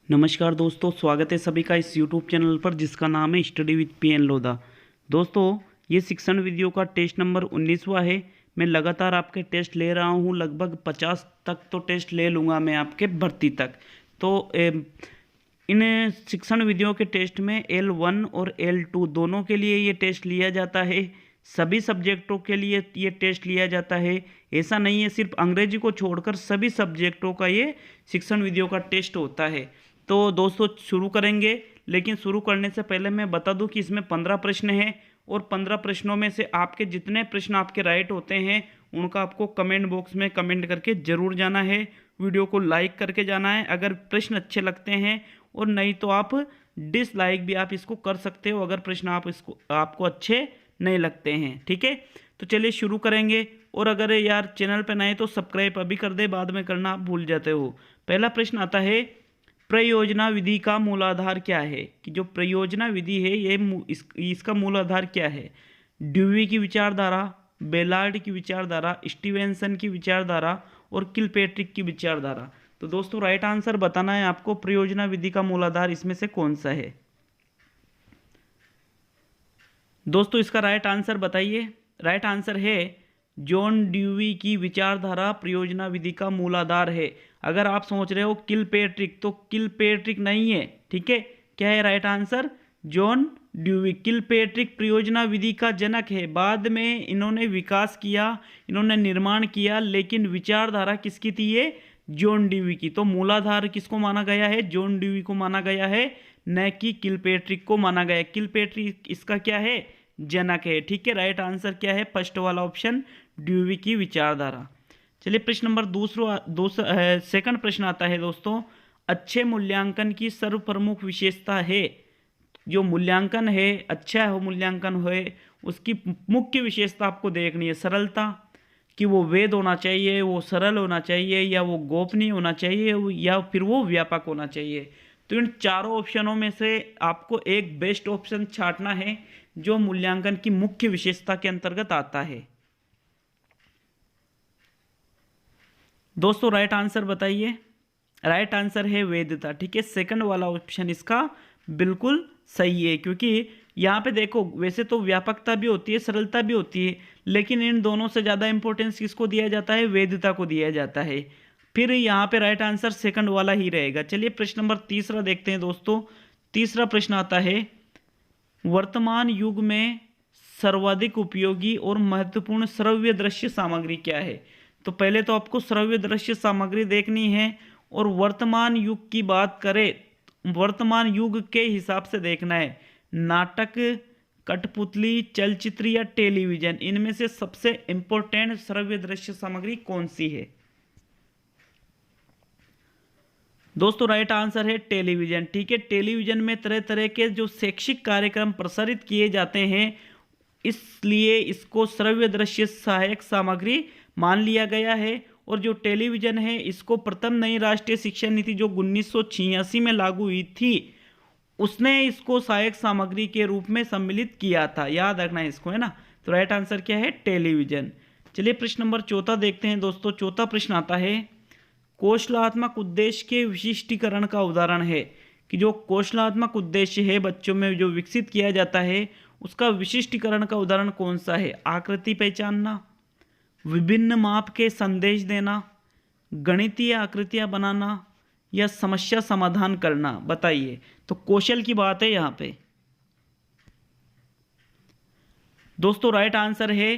नमस्कार दोस्तों, स्वागत है सभी का इस यूट्यूब चैनल पर जिसका नाम है स्टडी विद पीएन लोधा। दोस्तों, ये शिक्षण वीडियो का टेस्ट नंबर 19वां है। मैं लगातार आपके टेस्ट ले रहा हूँ, लगभग 50 तक तो टेस्ट ले लूँगा मैं आपके भर्ती तक। तो इन शिक्षण वीडियो के टेस्ट में L1 और L2 दोनों के लिए ये टेस्ट लिया जाता है। सभी सब्जेक्टों के लिए ये टेस्ट लिया जाता है। ऐसा नहीं है सिर्फ अंग्रेजी को छोड़कर सभी सब्जेक्टों का ये शिक्षण वीडियो का टेस्ट होता है। तो दोस्तों शुरू करेंगे, लेकिन शुरू करने से पहले मैं बता दूं कि इसमें 15 प्रश्न हैं और 15 प्रश्नों में से आपके जितने प्रश्न आपके राइट होते हैं उनका आपको कमेंट बॉक्स में कमेंट करके ज़रूर जाना है। वीडियो को लाइक करके जाना है अगर प्रश्न अच्छे लगते हैं, और नहीं तो आप डिसलाइक भी आप इसको कर सकते हो अगर प्रश्न आपको अच्छे नहीं लगते हैं। ठीक है, तो चलिए शुरू करेंगे। और अगर यार चैनल पर नए तो सब्सक्राइब अभी कर दे, बाद में करना आप भूल जाते हो। पहला प्रश्न आता है, प्रयोजना विधि का मूलाधार क्या है? कि जो प्रयोजना विधि है ये इसका मूलाधार क्या है? ड्यूवी की विचारधारा, बेलार्ड की विचारधारा, स्टीवेंसन की विचारधारा और किलपेट्रिक की विचारधारा। तो दोस्तों राइट आंसर बताना है आपको, प्रयोजना विधि का मूलाधार इसमें से कौन सा है? दोस्तों इसका राइट आंसर बताइए। राइट आंसर है जॉन ड्यूवी की विचारधारा प्रयोजना विधि का मूलाधार है। अगर आप सोच रहे हो किलपेट्रिक, तो किलपेट्रिक नहीं है। ठीक है, क्या है right answer? John Dewey. Kilpatrick प्रयोजना विधि का जनक है, बाद में इन्होंने विकास किया, इन्होंने निर्माण किया, लेकिन विचारधारा किसकी थी? ये जॉन ड्यूवी की। तो मूलाधार किसको माना गया है? जॉन ड्यूवी को माना गया है, न कि किलपेट्रिक को माना गया है। किलपेट्रिक इसका क्या है? जनक है। ठीक है, राइट आंसर क्या है? फर्स्ट वाला ऑप्शन, ड्यूवी की विचारधारा। चलिए प्रश्न नंबर सेकंड प्रश्न आता है दोस्तों, अच्छे मूल्यांकन की सर्व प्रमुख विशेषता है। जो मूल्यांकन है, अच्छा हो मूल्यांकन है, उसकी मुख्य विशेषता आपको देखनी है। सरलता, कि वो वेद होना चाहिए, वो सरल होना चाहिए, या वो गोपनीय होना चाहिए, या फिर वो व्यापक होना चाहिए। तो इन चारों ऑप्शनों में से आपको एक बेस्ट ऑप्शन छांटना है जो मूल्यांकन की मुख्य विशेषता के अंतर्गत आता है। दोस्तों राइट आंसर बताइए। राइट आंसर है वेदता। ठीक है, सेकंड वाला ऑप्शन इसका बिल्कुल सही है, क्योंकि यहाँ पे देखो वैसे तो व्यापकता भी होती है, सरलता भी होती है, लेकिन इन दोनों से ज़्यादा इंपॉर्टेंस किसको दिया जाता है? वेदता को दिया जाता है। फिर यहाँ पे राइट आंसर सेकंड वाला ही रहेगा। चलिए प्रश्न नंबर तीसरा देखते हैं दोस्तों। तीसरा प्रश्न आता है, वर्तमान युग में सर्वाधिक उपयोगी और महत्वपूर्ण श्रव्य दृश्य सामग्री क्या है? तो पहले तो आपको श्रव्य दृश्य सामग्री देखनी है, और वर्तमान युग की बात करें, वर्तमान युग के हिसाब से देखना है। नाटक, कठपुतली, चलचित्र या टेलीविजन, इनमें से सबसे इंपॉर्टेंट श्रव्य दृश्य सामग्री कौन सी है? दोस्तों राइट आंसर है टेलीविजन। ठीक है, टेलीविजन में तरह तरह के जो शैक्षिक कार्यक्रम प्रसारित किए जाते हैं, इसलिए इसको श्रव्य दृश्य सहायक सामग्री मान लिया गया है। और जो टेलीविजन है, इसको प्रथम नई राष्ट्रीय शिक्षा नीति जो 1986 में लागू हुई थी, उसने इसको सहायक सामग्री के रूप में सम्मिलित किया था। याद रखना है इसको, है ना। तो राइट आंसर क्या है? टेलीविजन। चलिए प्रश्न नंबर चौथा देखते हैं दोस्तों। चौथा प्रश्न आता है, कौशलात्मक उद्देश्य के विशिष्टीकरण का उदाहरण है। कि जो कौशलात्मक उद्देश्य है बच्चों में जो विकसित किया जाता है, उसका विशिष्टीकरण का उदाहरण कौन सा है? आकृति पहचानना, विभिन्न माप के संदेश देना, गणितीय आकृतियां बनाना, या समस्या समाधान करना। बताइए। तो कौशल की बात है यहाँ पे। दोस्तों राइट आंसर है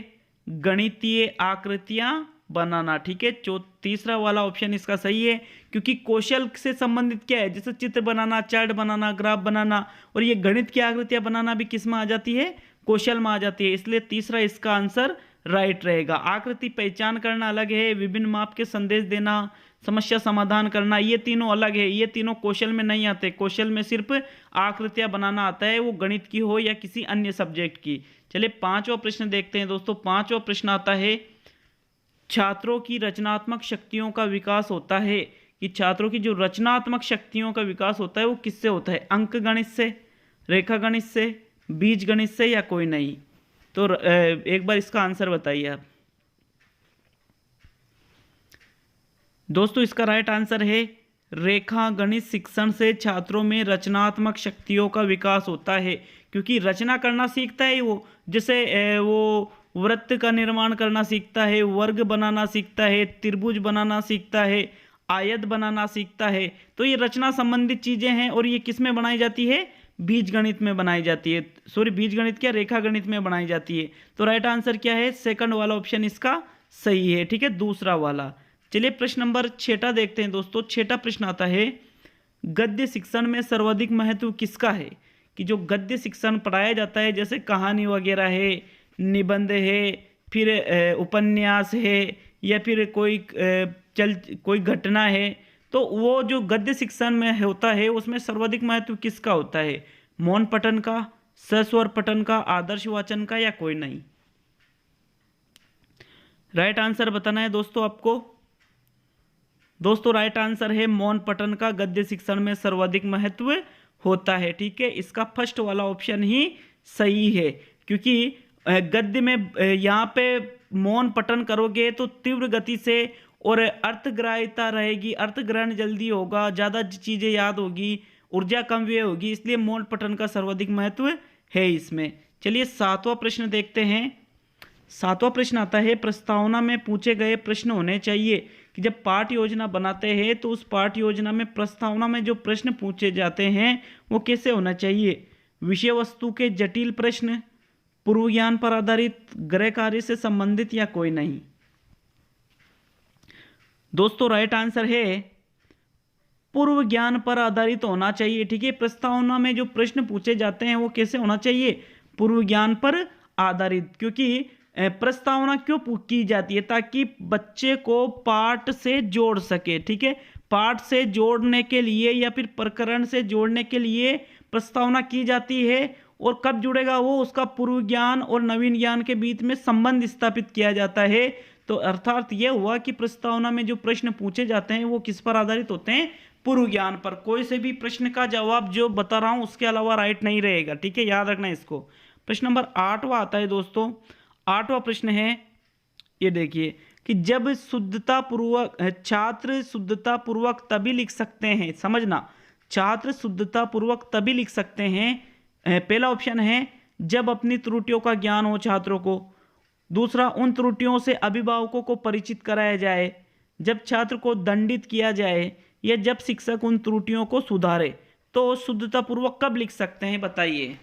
गणितीय आकृतियां बनाना। ठीक है, तीसरा वाला ऑप्शन इसका सही है, क्योंकि कौशल से संबंधित क्या है? जैसे चित्र बनाना, चार्ट बनाना, ग्राफ बनाना, और ये गणित की आकृतियां बनाना भी किस में आ जाती है? कौशल में आ जाती है। इसलिए तीसरा इसका आंसर राइट रहेगा। आकृति पहचान करना अलग है, विभिन्न माप के संदेश देना, समस्या समाधान करना, ये तीनों अलग है। ये तीनों कौशल में नहीं आते। कौशल में सिर्फ आकृतियां बनाना आता है, वो गणित की हो या किसी अन्य सब्जेक्ट की। चलिए पांचवा प्रश्न देखते हैं दोस्तों। पांचवा प्रश्न आता है, छात्रों की रचनात्मक शक्तियों का विकास होता है। कि छात्रों की जो रचनात्मक शक्तियों का विकास होता है वो किससे होता है? अंक गणित से, रेखा गणित से, बीज गणित से, या कोई नहीं? तो एक बार इसका आंसर बताइए आप। दोस्तों इसका राइट आंसर है रेखा गणित शिक्षण से छात्रों में रचनात्मक शक्तियों का विकास होता है, क्योंकि रचना करना सीखता है वो, जैसे वो वृत्त का निर्माण करना सीखता है, वर्ग बनाना सीखता है, त्रिभुज बनाना सीखता है, आयत बनाना सीखता है। तो ये रचना संबंधित चीजें हैं और ये किस में बनाई जाती है? बीज गणित में बनाई जाती है। सॉरी, बीज गणित क्या, रेखा गणित में बनाई जाती है। तो राइट आंसर क्या है? सेकंड वाला ऑप्शन इसका सही है। ठीक है, दूसरा वाला। चलिए प्रश्न नंबर 6 देखते हैं दोस्तों। 6 प्रश्न आता है, गद्य शिक्षण में सर्वाधिक महत्व किसका है? कि जो गद्य शिक्षण पढ़ाया जाता है, जैसे कहानी वगैरह है, निबंध है, फिर उपन्यास है, या फिर कोई घटना है, तो वो जो गद्य शिक्षण में होता है उसमें सर्वाधिक महत्व किसका होता है? मौन पठन का, सस्वर पठन का, आदर्श वाचन का, या कोई नहीं? राइट आंसर बताना है दोस्तों आपको। दोस्तों राइट आंसर है मौन पठन का गद्य शिक्षण में सर्वाधिक महत्व होता है। ठीक है, इसका फर्स्ट वाला ऑप्शन ही सही है, क्योंकि गद्य में यहाँ पे मौन पठन करोगे तो तीव्र गति से और अर्थग्राह्यता रहेगी, अर्थग्रहण जल्दी होगा, ज़्यादा चीज़ें याद होगी, ऊर्जा कम व्यय होगी, इसलिए मौन पठन का सर्वाधिक महत्व है इसमें। चलिए 7वां प्रश्न देखते हैं। 7वां प्रश्न आता है, प्रस्तावना में पूछे गए प्रश्न होने चाहिए। कि जब पाठ योजना बनाते हैं तो उस पाठ योजना में प्रस्तावना में जो प्रश्न पूछे जाते हैं वो कैसे होना चाहिए? विषय वस्तु के जटिल प्रश्न, पूर्व ज्ञान पर आधारित, गृह कार्य से संबंधित, या कोई नहीं? दोस्तों राइट आंसर है पूर्व ज्ञान पर आधारित होना चाहिए। ठीक है, प्रस्तावना में जो प्रश्न पूछे जाते हैं वो कैसे होना चाहिए? पूर्व ज्ञान पर आधारित। क्योंकि प्रस्तावना क्यों की जाती है? ताकि बच्चे को पाठ से जोड़ सके। ठीक है, पाठ से जोड़ने के लिए या फिर प्रकरण से जोड़ने के लिए प्रस्तावना की जाती है। और कब जुड़ेगा वो? उसका पूर्व ज्ञान और नवीन ज्ञान के बीच में संबंध स्थापित किया जाता है। तो अर्थात यह हुआ कि प्रस्तावना में जो प्रश्न पूछे जाते हैं वो किस पर आधारित होते हैं? पूर्व ज्ञान पर। कोई से भी प्रश्न का जवाब जो बता रहा हूं उसके अलावा राइट नहीं रहेगा। ठीक है, याद रखना इसको। प्रश्न नंबर 8वां आता है दोस्तों। 8वां प्रश्न है, ये देखिए कि जब शुद्धता पूर्वक, छात्र शुद्धता पूर्वक तभी लिख सकते हैं, समझना, छात्र शुद्धता पूर्वक तभी लिख सकते हैं। पहला ऑप्शन है जब अपनी त्रुटियों का ज्ञान हो छात्रों को। दूसरा, उन त्रुटियों से अभिभावकों को परिचित कराया जाए, जब छात्र को दंडित किया जाए, या जब शिक्षक उन त्रुटियों को सुधारे। तो शुद्धता पूर्वक कब लिख सकते हैं बताइए?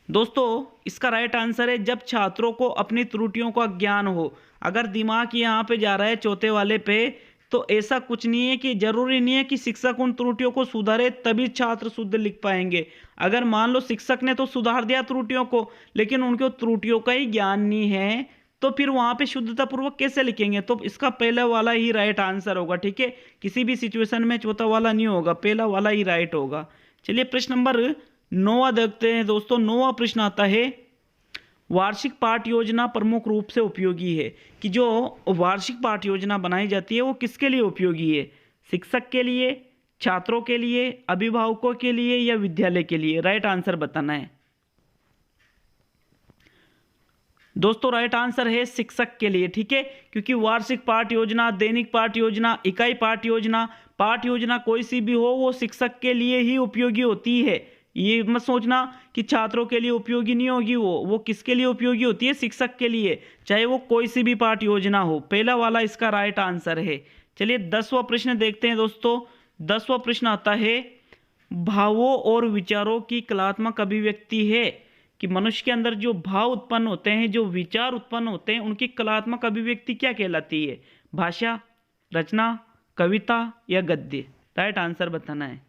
दोस्तों इसका राइट आंसर है जब छात्रों को अपनी त्रुटियों का ज्ञान हो। अगर दिमाग यहाँ पे जा रहा है चौथे वाले पे, तो ऐसा कुछ नहीं है कि जरूरी नहीं है कि शिक्षक उन त्रुटियों को सुधारे तभी छात्र शुद्ध लिख पाएंगे। अगर मान लो शिक्षक ने तो सुधार दिया त्रुटियों को, लेकिन उनको त्रुटियों का ही ज्ञान नहीं है, तो फिर वहां पे शुद्धता पूर्वक कैसे लिखेंगे? तो इसका पहला वाला ही राइट आंसर होगा। ठीक है, किसी भी सिचुएशन में चौथा वाला नहीं होगा, पहला वाला ही राइट होगा। चलिए प्रश्न नंबर 9 देखते हैं दोस्तों। 9वां प्रश्न आता है, वार्षिक पाठ योजना प्रमुख रूप से उपयोगी है। कि जो वार्षिक पाठ योजना बनाई जाती है वो किसके लिए उपयोगी है? शिक्षक के लिए, छात्रों के लिए, अभिभावकों के लिए, या विद्यालय के लिए? राइट आंसर बताना है दोस्तों। राइट आंसर है शिक्षक के लिए। ठीक है, क्योंकि वार्षिक पाठ योजना, दैनिक पाठ योजना, इकाई पाठ योजना कोई सी भी हो वो शिक्षक के लिए ही उपयोगी होती है। ये मत सोचना कि छात्रों के लिए उपयोगी नहीं होगी, वो किसके लिए उपयोगी होती है? शिक्षक के लिए, चाहे वो कोई सी भी पाठ योजना हो। पहला वाला इसका राइट आंसर है। चलिए 10वां प्रश्न देखते हैं दोस्तों। 10वां प्रश्न आता है, भावों और विचारों की कलात्मक अभिव्यक्ति है। कि मनुष्य के अंदर जो भाव उत्पन्न होते हैं, जो विचार उत्पन्न होते हैं, उनकी कलात्मक अभिव्यक्ति क्या कहलाती है? भाषा, रचना, कविता, या गद्य? राइट आंसर बताना है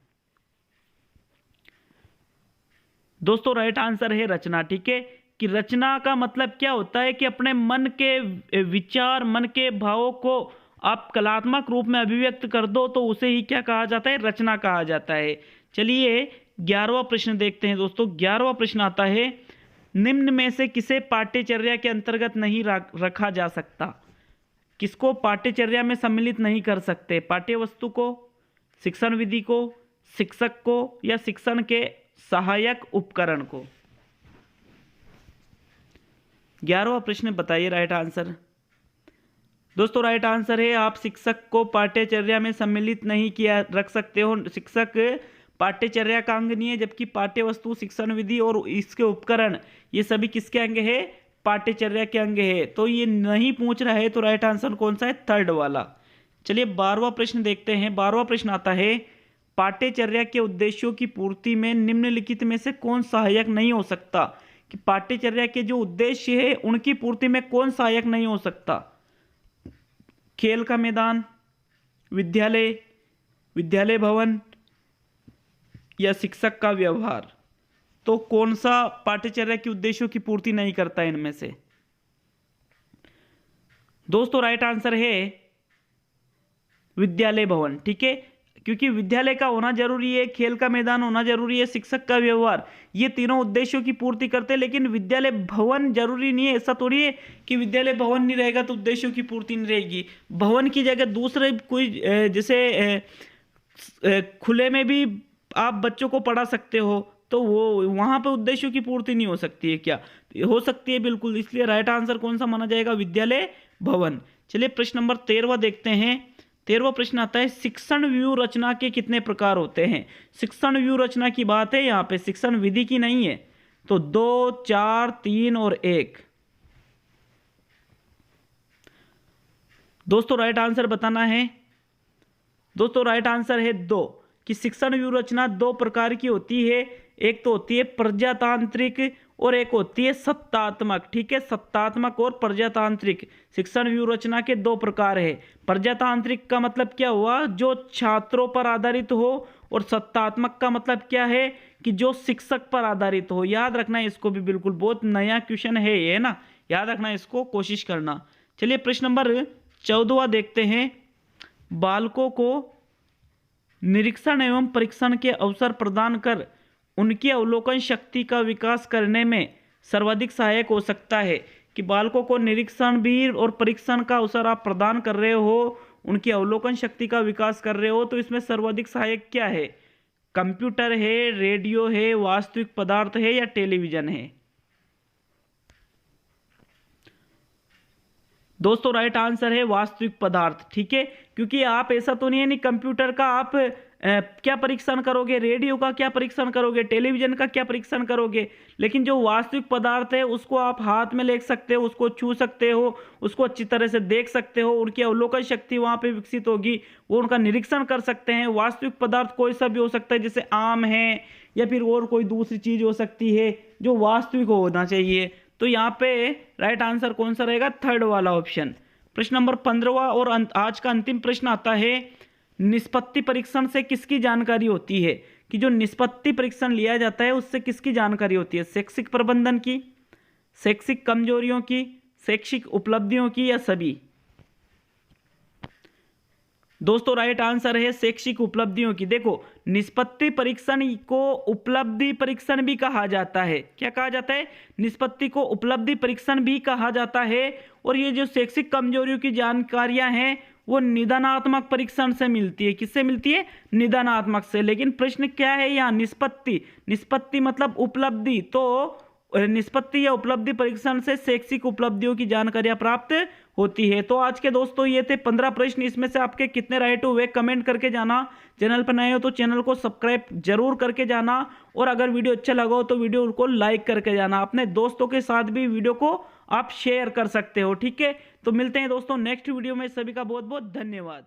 दोस्तों। राइट आंसर है रचना। ठीक है, कि रचना का मतलब क्या होता है? कि अपने मन के विचार, मन के भावों को आप कलात्मक रूप में अभिव्यक्त कर दो तो उसे ही क्या कहा जाता है? रचना कहा जाता है। चलिए 11वां प्रश्न देखते हैं दोस्तों। 11वां प्रश्न आता है, निम्न में से किसे पाठ्यचर्या के अंतर्गत नहीं रखा जा सकता? किसको पाठ्यचर्या में सम्मिलित नहीं कर सकते? पाठ्य वस्तु को, शिक्षण विधि को, शिक्षक को, या शिक्षण के सहायक उपकरण को? 11वां प्रश्न बताइए राइट आंसर। दोस्तों राइट आंसर है, आप शिक्षक को पाठ्यचर्या में सम्मिलित नहीं किया रख सकते हो। शिक्षक पाठ्यचर्या का अंग नहीं है, जबकि पाठ्य वस्तु, शिक्षण विधि और इसके उपकरण ये सभी किसके अंग है? पाठ्यचर्या के अंग है। तो ये नहीं पूछ रहा है, तो राइट आंसर कौन सा है? थर्ड वाला। चलिए 12वां प्रश्न देखते हैं। 12वां प्रश्न आता है, पाठ्यचर्या के उद्देश्यों की पूर्ति में निम्नलिखित में से कौन सहायक नहीं हो सकता? कि पाठ्यचर्या के जो उद्देश्य है उनकी पूर्ति में कौन सहायक नहीं हो सकता? खेल का मैदान, विद्यालय, विद्यालय भवन या शिक्षक का व्यवहार। तो कौन सा पाठ्यचर्या के उद्देश्यों की पूर्ति नहीं करता है इनमें से? दोस्तों राइट आंसर है विद्यालय भवन। ठीक है, क्योंकि विद्यालय का होना जरूरी है, खेल का मैदान होना जरूरी है, शिक्षक का व्यवहार, ये तीनों उद्देश्यों की पूर्ति करते हैं। लेकिन विद्यालय भवन जरूरी नहीं है। ऐसा थोड़ी है कि विद्यालय भवन नहीं रहेगा तो उद्देश्यों की पूर्ति नहीं रहेगी। भवन की जगह दूसरे कोई जैसे खुले में भी आप बच्चों को पढ़ा सकते हो, तो वो वहां पे उद्देश्यों की पूर्ति नहीं हो सकती है क्या? हो सकती है बिल्कुल। इसलिए राइट आंसर कौन सा माना जाएगा? विद्यालय भवन। चलिए प्रश्न नंबर 13वां देखते हैं। 13वां प्रश्न आता है, शिक्षण व्यू रचना के कितने प्रकार होते हैं? शिक्षण व्यू रचना की बात है यहाँ पे, शिक्षण विधि की नहीं है। तो 2, 4, 3 और 1। दोस्तों राइट आंसर बताना है। दोस्तों राइट आंसर है 2, कि शिक्षण व्यू रचना 2 प्रकार की होती है। एक तो होती है प्रजातांत्रिक और एक होती है सत्तात्मक। ठीक है, सत्तात्मक और प्रजातांत्रिक शिक्षण व्यू रचना के 2 प्रकार है। प्रजातांत्रिक का मतलब क्या हुआ? जो छात्रों पर आधारित हो, और सत्तात्मक का मतलब क्या है? कि जो शिक्षक पर आधारित हो। याद रखना है इसको भी, बिल्कुल बहुत नया क्वेश्चन है ये ना, याद रखना इसको, कोशिश करना। चलिए प्रश्न नंबर 14वां देखते हैं। बालकों को निरीक्षण एवं परीक्षण के अवसर प्रदान कर उनकी अवलोकन शक्ति का विकास करने में सर्वाधिक सहायक हो सकता है। कि बालकों को निरीक्षण भी और परीक्षण का अवसर आप प्रदान कर रहे हो, उनकी अवलोकन शक्ति का विकास कर रहे हो, तो इसमें सर्वाधिक सहायक क्या है? कंप्यूटर है, रेडियो है, वास्तविक पदार्थ है या टेलीविजन है? दोस्तों राइट आंसर है वास्तविक पदार्थ। ठीक है, क्योंकि आप ऐसा तो नहीं है, नहीं कंप्यूटर का आप क्या परीक्षण करोगे, रेडियो का क्या परीक्षण करोगे, टेलीविजन का क्या परीक्षण करोगे, लेकिन जो वास्तविक पदार्थ है उसको आप हाथ में ले सकते हो, उसको छू सकते हो, उसको अच्छी तरह से देख सकते हो, उनकी अवलोकन शक्ति वहां पे विकसित होगी, वो उनका निरीक्षण कर सकते हैं। वास्तविक पदार्थ कोई सा भी हो सकता है, जैसे आम है या फिर और कोई दूसरी चीज हो सकती है, जो वास्तविक होना चाहिए। तो यहाँ पे राइट आंसर कौन सा रहेगा? थर्ड वाला ऑप्शन। प्रश्न नंबर 15वां और आज का अंतिम प्रश्न आता है, निष्पत्ति परीक्षण से किसकी जानकारी होती है? कि जो निष्पत्ति परीक्षण लिया जाता है उससे किसकी जानकारी होती है? शैक्षिक प्रबंधन की, शैक्षिक कमजोरियों की, शैक्षिक उपलब्धियों की या सभी? दोस्तों राइट आंसर है शैक्षिक उपलब्धियों की। देखो, निष्पत्ति परीक्षण को उपलब्धि परीक्षण भी कहा जाता है। क्या कहा जाता है? निष्पत्ति को उपलब्धि परीक्षण भी कहा जाता है। और ये जो शैक्षिक कमजोरियों की जानकारियां हैं वो निदानात्मक परीक्षण से मिलती है। किससे मिलती है? निदानात्मक से। लेकिन प्रश्न क्या है यहाँ? निष्पत्ति, निष्पत्ति मतलब उपलब्धि, तो निष्पत्ति या उपलब्धि परीक्षण से शैक्षिक उपलब्धियों की जानकारियां प्राप्त होती है। तो आज के दोस्तों ये थे 15 प्रश्न। इसमें से आपके कितने राइट हुए कमेंट करके जाना। चैनल पर नए हो तो चैनल को सब्सक्राइब जरूर करके जाना, और अगर वीडियो अच्छा लगा हो तो वीडियो को लाइक करके जाना। अपने दोस्तों के साथ भी वीडियो को आप शेयर कर सकते हो। ठीक है, तो मिलते हैं दोस्तों नेक्स्ट वीडियो में। सभी का बहुत बहुत धन्यवाद।